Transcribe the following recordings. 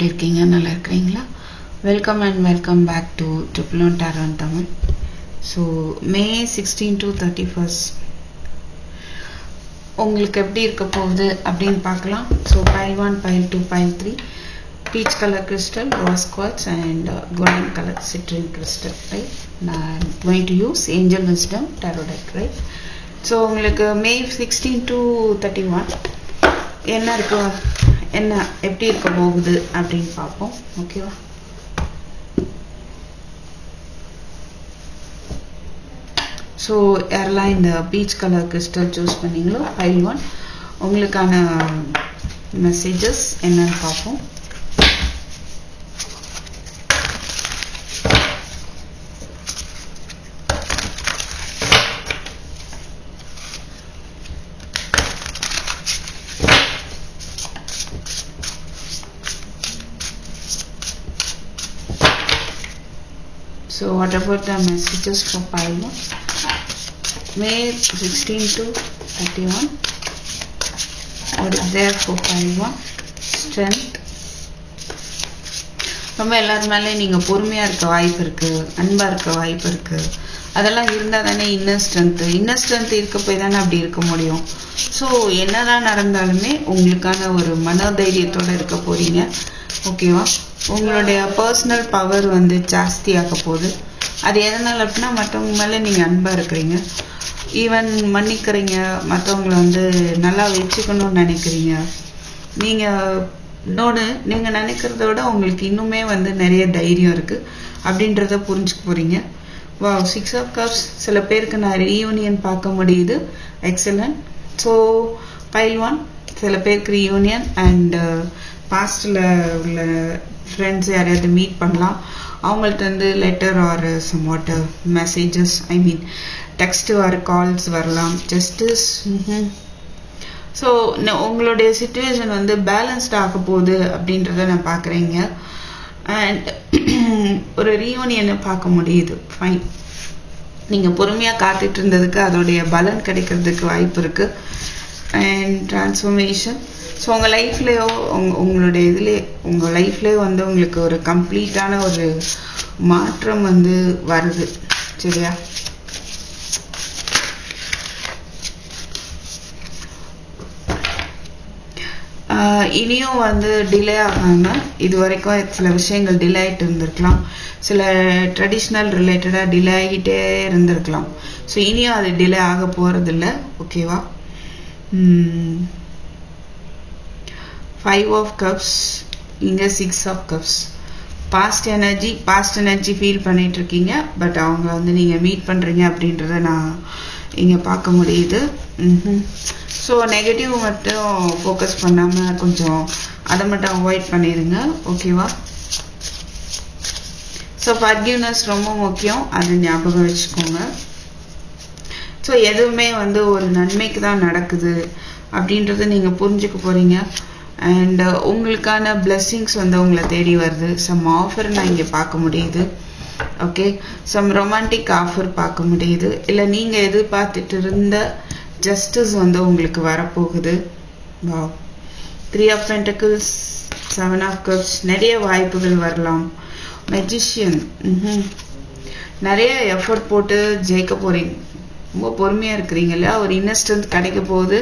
எப்படி இருக்கீங்க? நல்லா இருக்கிறீங்களா? Welcome and welcome back to triple one tarot in Tamil. So may 16 to 31 உங்களுக்கு எப்படி இருக்க போகுது அப்படின்னு பார்க்கலாம். So pile 1, pile 2, pile 3 peach color crystal, rose quartz and golden color citrine crystal, right? I'm going to use angel wisdom tarot deck, right? So உங்களுக்கு மே 16 to 31 என்ன எப்படி இருக்க போகுது அப்படின்னு பார்ப்போம். ஓகேவா? ஸோ யாரெல்லாம் இந்த பீச் கலர் கிறிஸ்டல் சூஸ் பண்ணீங்களோ pile 1 உங்களுக்கான மெசேஜஸ் என்னன்னு பார்ப்போம். So what about the messages for pile 1? May 16 to 31. What is there for pile 1? Strength. ரொம்ப எல்லாரும் மேலே நீங்கள் பொறுமையாக இருக்க வாய்ப்பு இருக்குது, அன்பாக இருக்க வாய்ப்பு இருக்குது. அதெல்லாம் இருந்தால் தானே இன்னர் ஸ்ட்ரென்த் இருக்க போய் தானே அப்படி இருக்க முடியும். ஸோ என்னதான் நடந்தாலுமே உங்களுக்கான ஒரு மனோதைரியத்தோடு இருக்க போகிறீங்க. ஓகேவா? உங்களுடைய பர்சனல் பவர் ஜாஸ்தியாக போகுது. அது எதனால் அப்படின்னா மற்றவங்க மேலே நீங்கள் அன்பாக இருக்கிறீங்க, ஈவன் மன்னிக்கிறீங்க, மற்றவங்களை நல்லா வச்சுக்கணும்னு நினைக்கிறீங்க. நீங்கள் நினைக்கிறத விட உங்களுக்கு இன்னுமே நிறைய தைரியம் இருக்குது அப்படின்றத புரிஞ்சுக்க போகிறீங்க. வா 6 of cups சில பேருக்கு நான் ரீயூனியன் பார்க்க முடியுது. எக்ஸலண்ட். ஸோ pile 1 சில பேருக்கு ரீயூனியன் அண்ட் பாஸ்டில் உள்ள ஃப்ரெண்ட்ஸ் யாரையாவது மீட் பண்ணலாம். அவங்கள்ட்ட letter or some what messages, text or calls வரலாம். ஜஸ்டிஸ். ஸோ உங்களுடைய சிச்சுவேஷன் பேலன்ஸ்ட் ஆக போகுது அப்படின்றத நான் பார்க்குறேங்க. அண்ட் ஒரு ரீயூனியனை பார்க்க முடியுது. ஃபைன். நீங்கள் பொறுமையாக காத்துட்டு இருந்ததுக்கு அதோடைய பலன் கிடைக்கிறதுக்கு வாய்ப்பு இருக்குது. And transformation. ஸோ உங்கள் லைஃப்லேயோ உங்களுடைய இதுலேயே உங்கள் லைஃப்லேயே உங்களுக்கு ஒரு கம்ப்ளீட்டான ஒரு மாற்றம் வருது. சரியா? இனியும் டிலே ஆகாமல், இது வரைக்கும் சில விஷயங்கள் டிலே ஆகிட்டு இருந்திருக்கலாம், சில ட்ரெடிஷ்னல் ரிலேட்டடாக டிலே ஆகிட்டே இருந்திருக்கலாம். ஸோ இனியும் அது டிலே ஆக போகிறதில்ல. ஓகேவா? 5 of cups, இங்கே 6 of cups. Past energy feel பண்ணிட்டு இருக்கீங்க. பட் அவங்க நீங்கள் மீட் பண்ணுறீங்க அப்படின்றத நான் இங்கே பார்க்க முடியுது. ஸோ நெகட்டிவ் மட்டும் ஃபோக்கஸ் பண்ணாமல் கொஞ்சம் அதை மட்டும் அவாய்ட் பண்ணிடுங்க. ஓகேவா? ஸோ ஃபர்கிவ்னஸ் ரொம்ப முக்கியம், அது ஞாபகம் வச்சுக்கோங்க. ஸோ எதுவுமே ஒரு நன்மைக்கு தான் நடக்குது அப்படின்றத நீங்கள் புரிஞ்சுக்க போகிறீங்க. அண்ட் உங்களுக்கான பிளெஸ்ஸிங்ஸ் உங்களை தேடி வருது. சம் ஆஃபர் நான் இங்கே பார்க்க முடியுது. ஓகே, சம் ரொமான்டிக் ஆஃபர் பார்க்க முடியுது. இல்லை நீங்கள் எதிர்பார்த்துட்டு இருந்த ஜஸ்டிஸ் உங்களுக்கு வரப்போகுது. வா 3 of Pentacles, 7 of Cups. நிறைய வாய்ப்புகள் வரலாம். மெஜிஷியன். நிறைய எஃபர்ட் போட்டு ஜெயிக்க போகிறீங்க. ரொம்ப பொறுமையாக இருக்கிறீங்க இல்லையா? ஒரு இன்னர் ஸ்ட்ரென்த் கிடைக்க போகுது.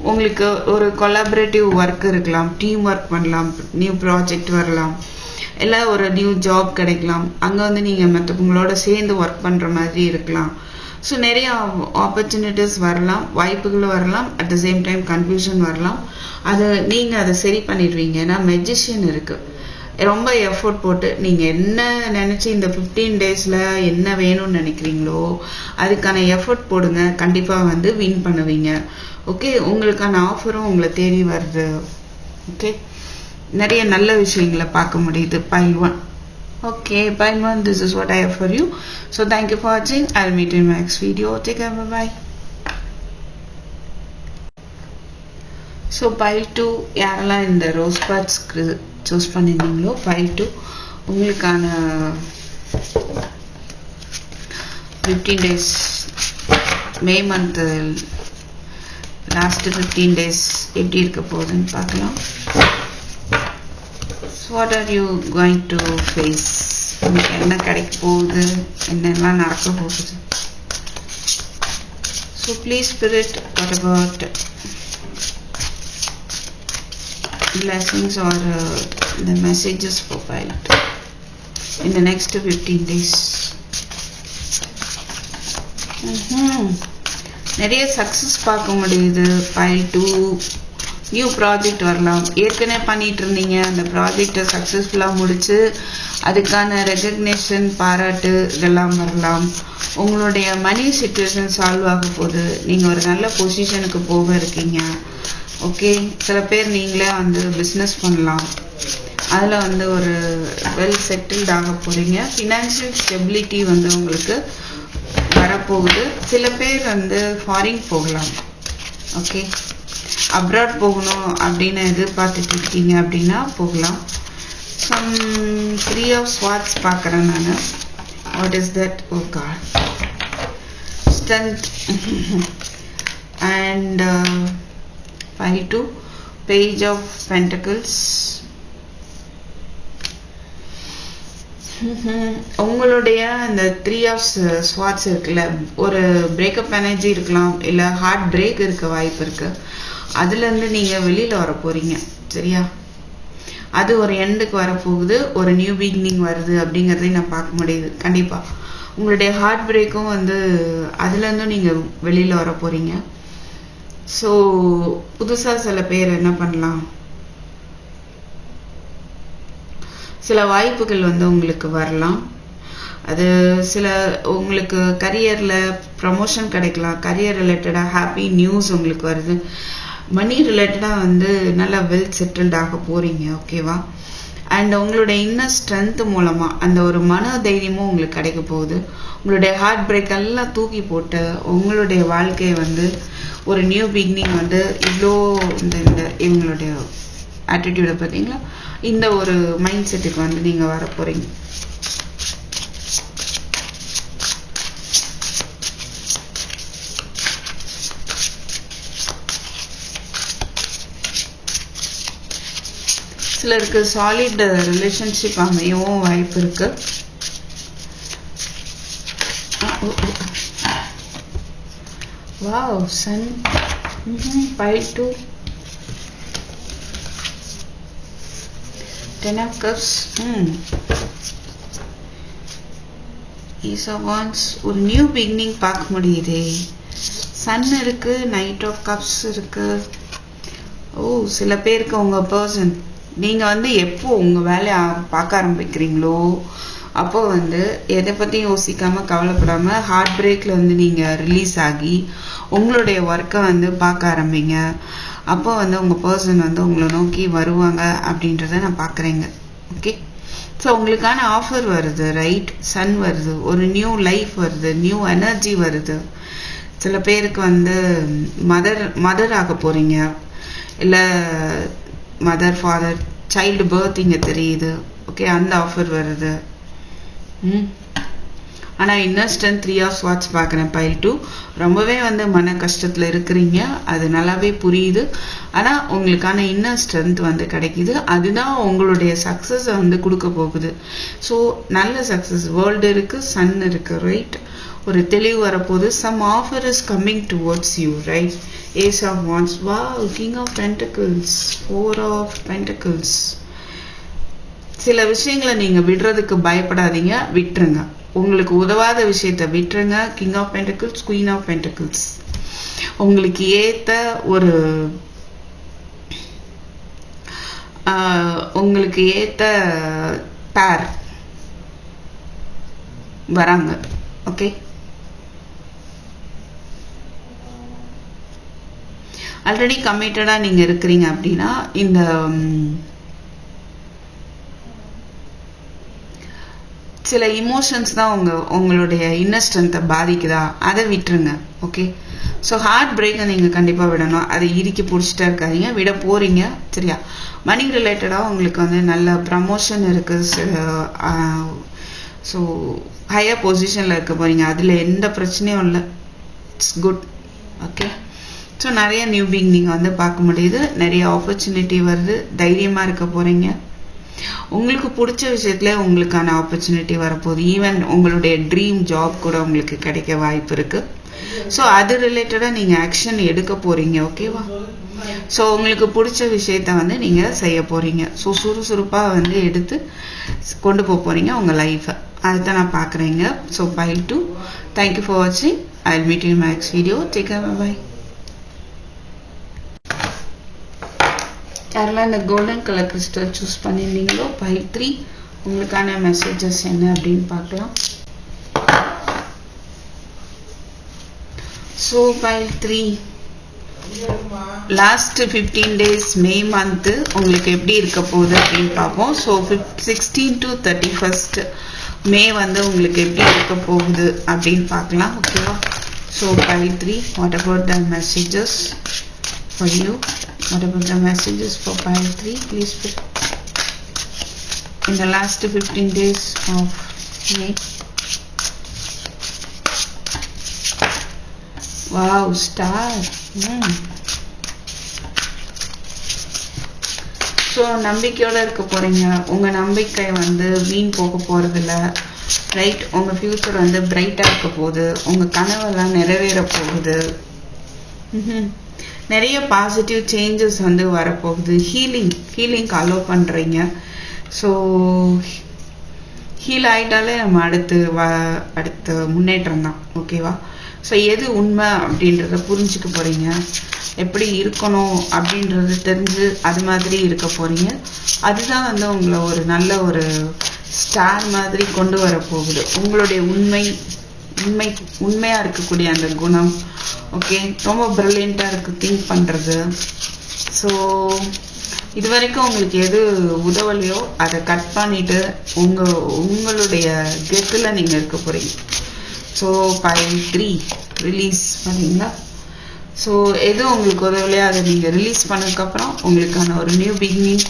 உங்களுக்கு ஒரு கொலாபரேட்டிவ் ஒர்க் இருக்கலாம், டீம் ஒர்க் பண்ணலாம், நியூ ப்ராஜெக்ட் வரலாம், இல்லை ஒரு நியூ ஜாப் கிடைக்கலாம். அங்கே நீங்கள் மற்றவங்களோட சேர்ந்து ஒர்க் பண்ணுற மாதிரி இருக்கலாம். ஸோ நிறைய ஆப்பர்ச்சுனிட்டிஸ் வரலாம், வாய்ப்புகள் வரலாம். At the same time confusion வரலாம். நீங்கள் அதை சரி பண்ணிடுவீங்க. ஏன்னா மெஜிஷியன் இருக்குது. ரொம்ப எஃபோர்ட் போட்டு நீங்கள் என்ன நினச்சி இந்த 15 days என்ன வேணும்னு நினைக்கிறீங்களோ அதுக்கான எஃபோர்ட் போடுங்க. கண்டிப்பாக வின் பண்ணுவீங்க. ஓகே, உங்களுக்கான ஆஃபரும் உங்களை தேடி வருது. ஓகே, நிறைய நல்ல விஷயங்களை பார்க்க முடியுது. pile 1. Okay, pile 1, this is what I have for you. So thank you for watching. I'll meet you in my next video. Take care. Bye-bye. So pile 2 யாரெல்லாம் இந்த ரோஸ் குவார்ட்ஸ் சூஸ் பண்ணியிருந்தீங்களோ pile 2 உங்களுக்கான 15 days, May month last 15 days எப்படி இருக்க போகுதுன்னு பார்க்கலாம். So what are you going to face? உங்களுக்கு என்ன கிடைக்க போகுது, என்னெல்லாம் நடக்க போகுது? So please spirit, what about blessings or the messages for pilot in the next 15 days? நிறைய சக்சஸ் பார்க்க முடியுது. பைல் 2 நியூ ப்ராஜெக்ட் வரலாம். ஏற்கனவே பண்ணிட்டு இருந்தீங்க, அந்த ப்ராஜெக்டை சக்ஸஸ்ஃபுல்லாக முடிச்சு அதுக்கான ரெகக்னேஷன், பாராட்டு இதெல்லாம் வரலாம். உங்களுடைய மணி சிச்சுவேஷன் சால்வ் ஆக போகுது. நீங்கள் ஒரு நல்ல பொசிஷனுக்கு போக இருக்கீங்க. ஓகே, சில பேர் நீங்களே வந்து பிஸ்னஸ் பண்ணலாம். அதில் வந்து ஒரு வெல் செட்டில்ட் ஆக போகிறீங்க. ஃபினான்ஷியல் ஸ்டெபிலிட்டி வந்து உங்களுக்கு வரப்போகுது. சில பேர் வந்து ஃபாரின் போகலாம். ஓகே, அப்ராட் போகணும் அப்படின்னு எதிர்பார்த்துட்டு இருக்கீங்க அப்படின்னா போகலாம். சம் 3 of Swords பார்க்குறேன் நான். What is that? Oh God, strength. And pile 2 Page of Pentacles. உங்களுடைய அந்த 3 of Swords இருக்குல்ல, ஒரு பிரேக்கப் எனர்ஜி இருக்கலாம், இல்லை ஹார்ட் பிரேக் இருக்க வாய்ப்பு இருக்கு. அதுலேருந்து நீங்கள் வெளியில் வர போறீங்க. சரியா? அது ஒரு எண்டுக்கு வரப்போகுது. ஒரு நியூ பிகினிங் வருது அப்படிங்கிறதையும் நான் பார்க்க முடியுது. கண்டிப்பாக உங்களுடைய ஹார்ட் பிரேக்கும் வந்து அதுலேருந்தும் நீங்கள் வெளியில் வர போறீங்க. ஸோ புதுசாக சில பேர் என்ன பண்ணலாம், சில வாய்ப்புகள் வந்து உங்களுக்கு வரலாம். அது சில உங்களுக்கு கரியரில் ப்ரமோஷன் கிடைக்கலாம். கரியர் ரிலேட்டடாக ஹாப்பி நியூஸ் உங்களுக்கு வருது. மணி ரிலேட்டடாக வந்து நல்லா வெல் செட்டில்ட் ஆக போகிறீங்க. ஓகேவா? அண்ட் உங்களுடைய இன்னர் ஸ்ட்ரென்த் மூலமாக அந்த ஒரு மன தைரியமும் உங்களுக்கு கிடைக்க போகுது. உங்களுடைய ஹார்ட் பிரேக் எல்லாம் தூக்கி போட்டு உங்களுடைய வாழ்க்கையை வந்து ஒரு நியூ பிகினிங் வந்து இவ்வளோ இந்த இவங்களுடைய ஆட்டிடியூடை பார்த்தீங்களா, இந்த ஒரு மைண்ட் செட்டுக்கு வந்து நீங்கள் வர போகிறீங்க. சிலருக்கு சாலிட் ரிலேஷன்ஷிப் அமையவும் வாய்ப்பு இருக்கு. Wow, sun. pile 2 10 of Cups. Ace of Wands. ஒரு நியூ பிகினிங் பார்க்க முடியுதே. சன் இருக்கு, நைட் ஆஃப் கப்ஸ் இருக்கு. ஓ, சில பேருக்கு உங்க பர்சன், நீங்க வந்து எப்போ உங்க வேலையை பார்க்க ஆரம்பிக்கிறீங்களோ அப்போ வந்து எதை பற்றியும் யோசிக்காமல் கவலைப்படாமல் ஹார்ட் பிரேக்கில் வந்து நீங்கள் ரிலீஸ் ஆகி உங்களுடைய ஒர்க்கை வந்து பார்க்க ஆரம்பிங்க. அப்போ வந்து உங்கள் பர்சன் வந்து உங்களை நோக்கி வருவாங்க அப்படின்றத நான் பார்க்குறேங்க. ஓகே, ஸோ உங்களுக்கான ஆஃபர் வருது. ரைட், சன் வருது, ஒரு நியூ லைஃப் வருது, நியூ எனர்ஜி வருது. சில பேருக்கு வந்து மதர் ஆக போகிறீங்க, இல்லை மதர் ஃபாதர் சைல்டு பர்த் இங்கே தெரியுது. ஓகே, அந்த ஆஃபர் வருது. ஆனால் இன்னர் ஸ்ட்ரென்த் 3 of Swords பார்க்குறேன். pile 2 ரொம்பவே வந்து மன கஷ்டத்தில் இருக்கிறீங்க, அது நல்லாவே புரியுது. ஆனால் உங்களுக்கான இன்னர் ஸ்ட்ரென்த் வந்து கிடைக்குது. அதுதான் உங்களுடைய சக்ஸஸை வந்து கொடுக்க போகுது. ஸோ நல்ல சக்ஸஸ் வேர்ல்டு இருக்குது, சன் இருக்குது. ரைட், ஒரு தெளிவு வரப்போகுது. Some offer is coming towards you. Right, Ace of Wands. Wow, King of Pentacles, 4 of Pentacles. சில விஷயங்களை நீங்கள் விடுறதுக்கு பயப்படாதீங்க, விட்டுருங்க. உங்களுக்கு உதவாத விஷயத்தை விட்டுருங்க. King of Pentacles, Queen of Pentacles. உங்களுக்கு ஏற்ற ஒரு உங்களுக்கு ஏற்ற பேர் வராங்க. ஓகே, ஆல்ரெடி கமிட்டடாக நீங்கள் இருக்கிறீங்க அப்படின்னா இந்த சில இமோஷன்ஸ் தான் உங்களுடைய இன்னர் ஸ்ட்ரென்த்தை பாதிக்குதா, அதை விட்டுருங்க. ஓகே, ஸோ ஹார்ட் பிரேக்கை நீங்கள் கண்டிப்பாக விடணும். அதை இறுக்கி பிடிச்சிட்டா இருக்காதீங்க, விட போகிறீங்க. சரியா? மணி ரிலேட்டடாக உங்களுக்கு வந்து நல்ல ப்ரமோஷன் இருக்குது. ஸோ ஹையர் பொசிஷனில் இருக்க போகிறீங்க, அதில் எந்த பிரச்சனையும் இல்லை. It's good. ஓகே, ஸோ நிறைய நியூ பிகினிங் வந்து பார்க்க முடியுது. நிறைய ஆப்பர்ச்சுனிட்டி வருது. தைரியமாக இருக்க போகிறீங்க. உங்களுக்கு பிடிச்ச விஷயத்துல உங்களுக்கான ஆப்பர்ச்சுனிட்டி வரப்போகுது. ஈவன் உங்களுடைய ட்ரீம் ஜாப் கூட உங்களுக்கு கிடைக்க வாய்ப்பு இருக்கு. ஸோ அது ரிலேட்டடாக நீங்கள் ஆக்ஷன் எடுக்க போறீங்க. ஓகேவா? ஸோ உங்களுக்கு பிடிச்ச விஷயத்த வந்து நீங்கள் செய்ய போறீங்க. ஸோ சுறுசுறுப்பாக வந்து எடுத்து கொண்டு போக போறீங்க உங்கள் லைஃப்பை. அதுதான் நான் பார்க்குறேங்க. So pile 2. தேங்க்யூ ஃபார் வாட்சிங். I will meet you in my next video. Take care. Bye. யாரெல்லாம் இந்த கோல்டன் கலர் கிறிஸ்டல் சூஸ் பண்ணியிருந்தீங்களோ pile 3 உங்களுக்கான மெசேஜஸ் என்ன அப்படின்னு பார்க்கலாம். So pile 3 last 15 days May month உங்களுக்கு எப்படி இருக்க போகுது அப்படின்னு பார்ப்போம். ஸோ 16 to 31st மே வந்து உங்களுக்கு எப்படி இருக்க போகுது அப்படின்னு பார்க்கலாம். ஓகேவா? So pile 3 what about the messages for you? What about the messages for pile 3? Please put in the last 15 days of May. Wow, star. So நம்பிக்கையோட இருக்க போறீங்க. உங்க நம்பிக்கை வந்து வீண் போக போறதில்ல. ரைட்? உங்க ஃபியூச்சர் வந்து பிரைட்டா இருக்க போகுது. உங்க கனவெல்லாம் நிறைவேற போகுது. நிறைய பாசிட்டிவ் சேஞ்சஸ் வந்து வரப்போகுது. ஹீலிங்க்கு அலோவ் பண்ணுறீங்க. ஸோ ஹீல் ஆகிட்டாலே நம்ம அடுத்த முன்னேற்றம் தான். ஓகேவா? ஸோ எது உண்மை அப்படின்றத புரிஞ்சுக்க போகிறீங்க. எப்படி இருக்கணும் அப்படின்றது தெரிஞ்சு அது மாதிரி இருக்க போகிறீங்க. அதுதான் வந்து உங்களை ஒரு நல்ல ஒரு ஸ்டார் மாதிரி கொண்டு வர போகுது. உங்களுடைய உண்மையாக இருக்கக்கூடிய அந்த குணம். ஓகே? ரொம்ப ப்ரில்லியண்ட்டாக இருக்குது திங்க் பண்ணுறது. ஸோ இது வரைக்கும் உங்களுக்கு எது உதவலையோ அதை கட் பண்ணிவிட்டு உங்களுடைய கெத்தில் நீங்கள் இருக்க போகிறீங்க. ஸோ pile 3 ரிலீஸ் பண்ணீங்களா? ஸோ எது உங்களுக்கு உதவலையோ அதை நீங்கள் ரிலீஸ் பண்ணதுக்கப்புறம் உங்களுக்கான ஒரு நியூ பிகினிங்.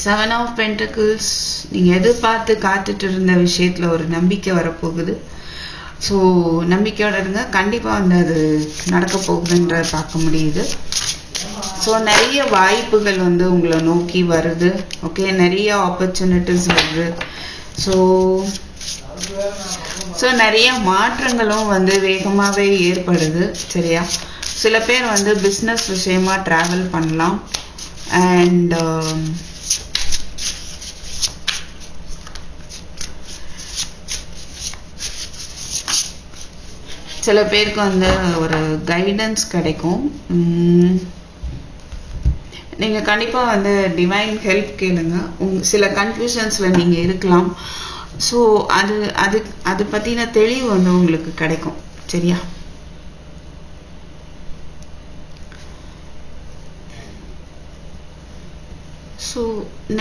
7 of Pentacles. நீங்கள் எதிர்பார்த்து காத்துட்டு இருந்த விஷயத்தில் ஒரு நம்பிக்கை வரப்போகுது. ஸோ நம்பிக்கையோட இருங்க. கண்டிப்பாக வந்து அது நடக்க போகுதுன்ற பார்க்க முடியுது. ஸோ நிறைய வாய்ப்புகள் வந்து உங்களை நோக்கி வருது. ஓகே? நிறைய ஆப்பர்ச்சுனிட்டிஸ் வருது. ஸோ நிறைய மாற்றங்களும் வந்து வேகமாகவே ஏற்படுது. சரியா? சில பேர் வந்து பிஸ்னஸ் விஷயமா ட்ராவல் பண்ணலாம். அண்ட் சில பேருக்கு வந்து ஒரு கைடன்ஸ் கிடைக்கும். நீங்கள் கண்டிப்பாக வந்து டிவைன் ஹெல்ப் கேளுங்க. சில கன்ஃபியூஷன்ஸில் நீங்கள் இருக்கலாம். ஸோ அது பற்றின தெளிவு வந்து உங்களுக்கு கிடைக்கும். சரியா? ஸோ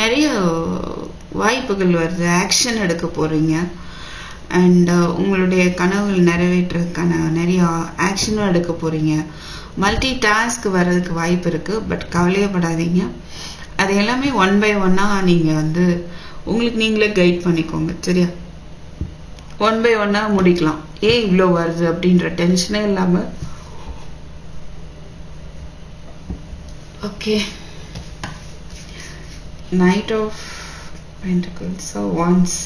நிறைய வாய்ப்புகள் வருது. ஆக்ஷன் எடுக்க போகிறீங்க. அண்ட் உங்களுடைய கனவுகள் நிறைவேற்றுறதுக்கான நிறைய ஆக்ஷனும் எடுக்க போகிறீங்க. மல்டி டாஸ்க் வர்றதுக்கு வாய்ப்பு இருக்குது. பட் கவலையப்படாதீங்க. அது எல்லாமே 1 by 1 நீங்கள் வந்து உங்களுக்கு நீங்களே கைட் பண்ணிக்கோங்க. சரியா? 1 by 1 முடிக்கலாம். ஏன் இவ்வளோ வருது அப்படின்ற டென்ஷனே இல்லாமல். Okay? Knight of Pentacles. So once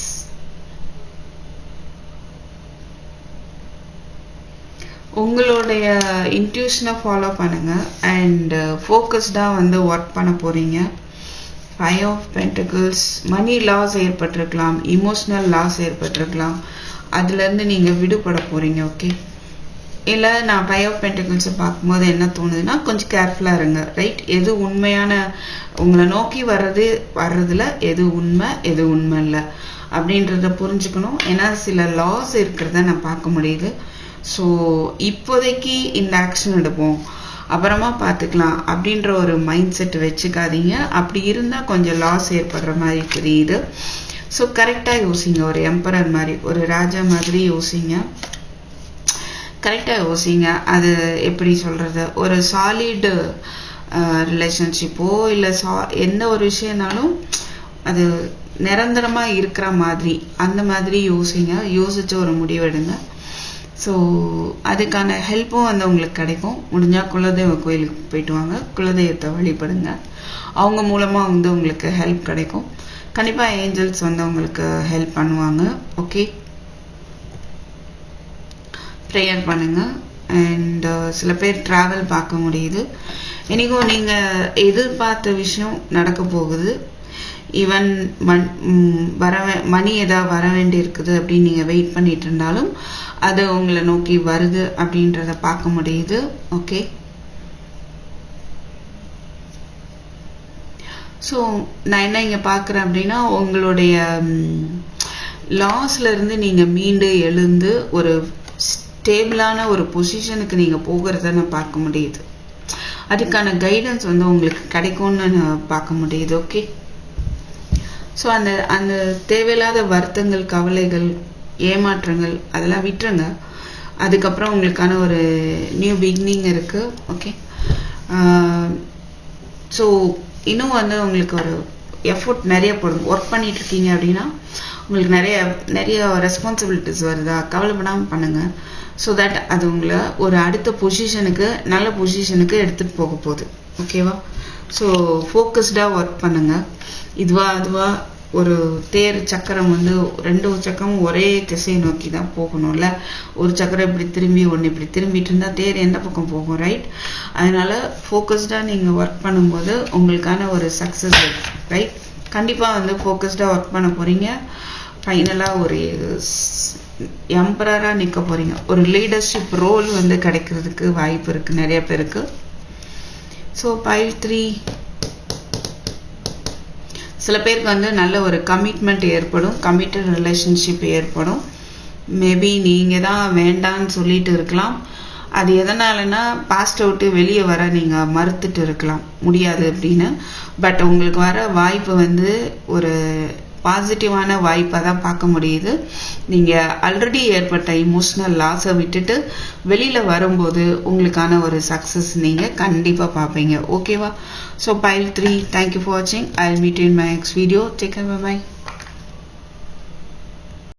உங்களுடைய இன்ட்யூஷனை ஃபாலோ பண்ணுங்க. அண்ட் ஃபோக்கஸ்டாக வந்து ஒர்க் பண்ண போகிறீங்க. 5 of Pentacles. மணி லாஸ் ஏற்பட்டிருக்கலாம். இமோஷ்னல் லாஸ் ஏற்பட்டிருக்கலாம். அதுலேருந்து நீங்கள் விடுபட போகிறீங்க. ஓகே? இல்லை நான் 5 of Pentacles பார்க்கும்போது என்ன தோணுதுன்னா கொஞ்சம் கேர்ஃபுல்லாக இருங்க. ரைட்? எது உண்மையான உங்களை நோக்கி வர்றதுல எது உண்மை எது உண்மை இல்லை அப்படின்றத புரிஞ்சுக்கணும். ஏன்னா சில லாஸ் இருக்கிறத நான் பார்க்க முடியுது. ஸோ இப்போதைக்கு இந்த ஆக்ஷன் எடுப்போம், அப்புறமா பார்த்துக்கலாம் அப்படின்ற ஒரு மைண்ட் செட் வச்சுக்காதீங்க. அப்படி இருந்தால் கொஞ்சம் லாஸ் ஏற்படுற மாதிரி தெரியுது. ஸோ கரெக்டாக யோசிங்க. ஒரு எம்பரர் மாதிரி, ஒரு ராஜா மாதிரி யோசிங்க. கரெக்டாக யோசிங்க. அது எப்படி சொல்கிறது, ஒரு சாலிடு ரிலேஷன்ஷிப்போ இல்லை எந்த ஒரு விஷயம்னாலும் அது நிரந்தரமாக இருக்கிற மாதிரி அந்த மாதிரி யோசிங்க. யோசிச்சு ஒரு முடிவெடுங்க. ஸோ அதுக்கான ஹெல்ப்பும் வந்து உங்களுக்கு கிடைக்கும். முடிஞ்சால் குலதெய்வ கோயிலுக்கு போயிட்டு வாங்க, குலதெய்வத்தை வழிபடுங்க. அவங்க மூலமாக வந்து உங்களுக்கு ஹெல்ப் கிடைக்கும். கண்டிப்பாக ஏஞ்சல்ஸ் வந்து உங்களுக்கு ஹெல்ப் பண்ணுவாங்க. ஓகே, ப்ரேயர் பண்ணுங்கள். அண்ட் சில பேர் ட்ராவல் பார்க்க முடியுது. இன்றைக்கும் நீங்கள் எதிர்பார்த்த விஷயம் நடக்க போகுது. ஈவன் மணி ஏதாவது வர வேண்டி இருக்குது அப்படின்னு நீங்கள் வெயிட் பண்ணிட்டு இருந்தாலும் அது உங்களை நோக்கி வருது அப்படின்றத பார்க்க முடியுது. ஓகே, ஸோ நான் என்ன இங்கே பார்க்குறேன் அப்படின்னா, உங்களுடைய லாஸ்லேருந்து நீங்கள் மீண்டு எழுந்து ஒரு ஸ்டேபிளான ஒரு பொசிஷனுக்கு நீங்கள் போகிறத நான் பார்க்க முடியுது. அதுக்கான கைடன்ஸ் வந்து உங்களுக்கு கிடைக்கும்னு நான் பார்க்க முடியுது. ஓகே, ஸோ அந்த அந்த தேவையில்லாத வருத்தங்கள், கவலைகள், ஏமாற்றங்கள் அதெல்லாம் விட்டுருங்க. அதுக்கப்புறம் உங்களுக்கான ஒரு நியூ பிகினிங் இருக்குது. ஓகே, ஸோ இன்னும் வந்து உங்களுக்கு ஒரு எஃபோர்ட் நிறைய போடுங்க. ஒர்க் பண்ணிட்டு இருக்கீங்க அப்படின்னா உங்களுக்கு நிறைய ரெஸ்பான்சிபிலிட்டிஸ் வருதா, கவலைப்படாமல் பண்ணுங்கள். ஸோ தட் அது உங்களை ஒரு அடுத்த பொசிஷனுக்கு, நல்ல பொசிஷனுக்கு எடுத்துகிட்டு போக போகுது. ஓகேவா? ஸோ ஃபோக்கஸ்டாக ஒர்க் பண்ணுங்கள். அதுவா ஒரு தேர் சக்கரம் வந்து 2 சக்கரமும் ஒரே திசையை நோக்கி தான் போகணும்ல. ஒரு சக்கரம் இப்படி திரும்பி ஒன்று இப்படி திரும்பிட்டு இருந்தால் தேர் எந்த பக்கம் போகும், ரைட்? அதனால் ஃபோக்கஸ்டாக நீங்கள் ஒர்க் பண்ணும்போது உங்களுக்கான ஒரு சக்ஸஸ் ரைட். கண்டிப்பாக வந்து ஃபோக்கஸ்டாக ஒர்க் பண்ண போகிறீங்க. ஃபைனலாக ஒரு எம்பரராக நிற்க போகிறீங்க. ஒரு லீடர்ஷிப் ரோல் வந்து கிடைக்கிறதுக்கு வாய்ப்பு இருக்குது நிறைய பேருக்கு. ஸோ பைல் 3, சில பேருக்கு வந்து நல்ல ஒரு கமிட்மெண்ட் ஏற்படும், கமிட்டட் ரிலேஷன்ஷிப் ஏற்படும். மேபி நீங்கள் தான் வேண்டான்னு சொல்லிட்டு இருக்கலாம். அது எதனாலனா பாஸ்ட் விட்டு வெளியே வர நீங்கள் மறுத்துட்டு இருக்கலாம், முடியாது அப்படின்னு. பட் உங்களுக்கு வர வாய்ப்பு வந்து ஒரு பாசிட்டிவான வாய்ப்பாக தான் பார்க்க முடியுது. நீங்கள் ஆல்ரெடி ஏற்பட்ட இமோஷ்னல் லாஸை விட்டுட்டு வெளியில் வரும்போது உங்களுக்கான ஒரு சக்ஸஸ் நீங்கள் கண்டிப்பாக பார்ப்பீங்க. ஓகேவா? ஸோ பைல் 3, தேங்க்யூ ஃபார் வாட்சிங். I will meet you in my next video. Take care, by.